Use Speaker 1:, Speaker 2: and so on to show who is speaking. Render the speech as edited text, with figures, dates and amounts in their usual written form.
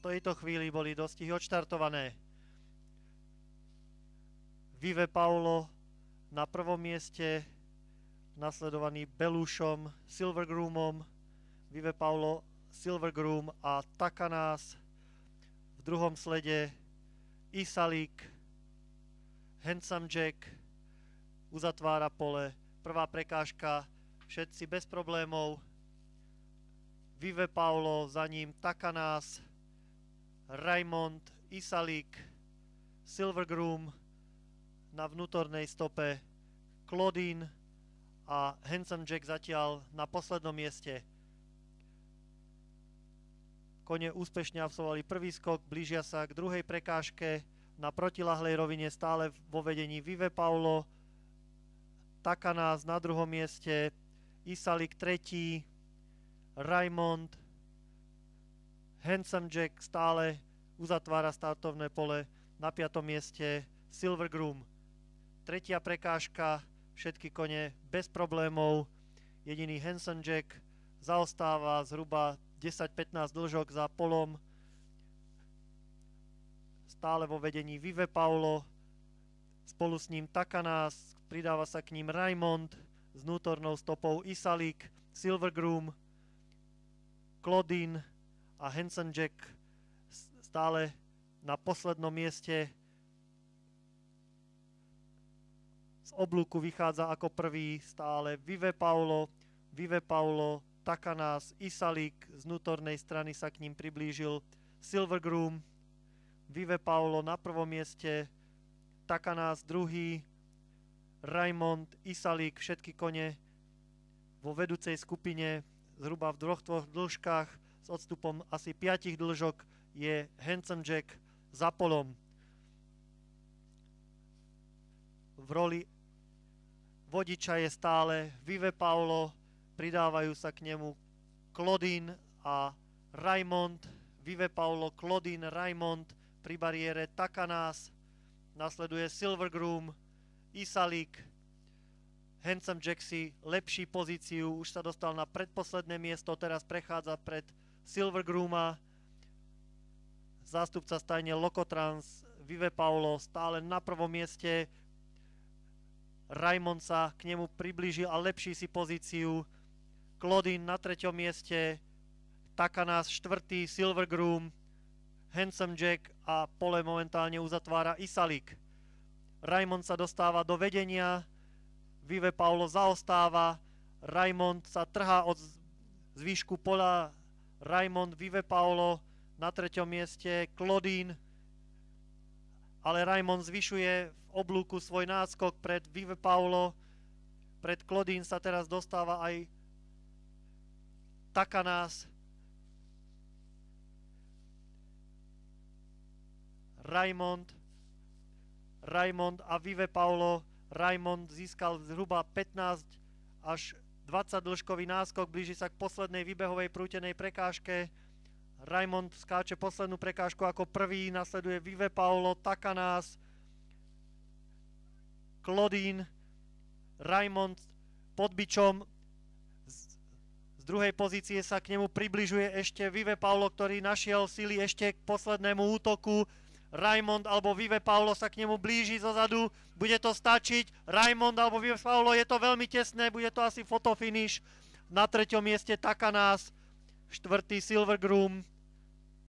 Speaker 1: tejto chvíli boli dostihy odštartované. Vive Paulo na prvom mieste, nasledovaný Belúšom, Silvergroomom, Vive Paulo, Silvergroom a Takanás. V druhom slede Isalik, Handsome Jack uzatvára pole. Prvá prekážka, všetci bez problémov. Vive Paulo, za ním Takanás, Raymond, Isalik, Silvergroom na vnútornej stope, Claudine a Handsome Jack zatiaľ na poslednom mieste. Kone úspešne absolvovali prvý skok, blížia sa k druhej prekážke. Na protilahlej rovine stále vo vedení Vive Paulo, Takanás na druhom mieste, Isalik tretí, Raymond, Handsome Jack stále uzatvára startovné pole, na 5. mieste Silvergroom. Tretia prekážka, všetky kone bez problémov, jediný Handsome Jack zaostáva zhruba 10-15 dĺžok za polom, stále vo vedení Vive Paulo, spolu s ním Takanás, pridáva sa k ním Raymond, s vnútornou stopou Isalik, Silvergroom, Claudine a Handsome Jack stále na poslednom mieste. Z oblúku vychádza ako prvý stále Vive Paulo, Takanás, Isalik, z vnútornej strany sa k ním priblížil Silvergroom, Vive Paulo na prvom mieste, Takanás druhý, Raymond, Isalik, všetky kone vo vedúcej skupine zhruba v dvoch dĺžkach s odstupom asi 5 dĺžok je Handsome Jack za polom. V roli vodiča je stále Vive Paulo, pridávajú sa k nemu Claudine a Raymond, Vive Paulo, Claudine, Raymond, pri bariére Takanás, nasleduje Silvergroom, Isalik, Handsome Jack si lepší pozíciu, už sa dostal na predposledné miesto, teraz prechádza pred Silvergrooma, zástupca stajne Lokotrans, Vive Paulo stále na prvom mieste, Raymond sa k nemu priblížil a lepší si pozíciu, Claudine na 3. mieste, Takanás 4., Silvergroom, Handsome Jack a pole momentálne uzatvára Isalik. Raymond sa dostáva do vedenia, Vive Paulo zaostáva, Raymond sa trhá od zvýšku pola, Raymond, Vive Paulo na 3. mieste, Claudine, ale Raymond zvyšuje v oblúku svoj náskok pred Vive Paulo, pred Claudine sa teraz dostáva aj Takanás, Raymond a Vive Paulo. Raymond získal zhruba 15 až 20 dĺžkový náskok, blíži sa k poslednej výbehovej prútenej prekážke. Raymond skáče poslednú prekážku ako prvý, nasleduje Vive Paulo, Takanás, Claudine, Raymond pod bičom. Z druhej pozície sa k nemu približuje ešte Vive Paulo, ktorý našiel sily ešte k poslednému útoku. Raymond alebo Vive Paulo sa k nemu blíži zozadu, bude to stačiť, Raymond alebo Vive Paulo, je to veľmi tesné, bude to asi fotofinish. Na 3. mieste Takanás, 4. Silvergroom,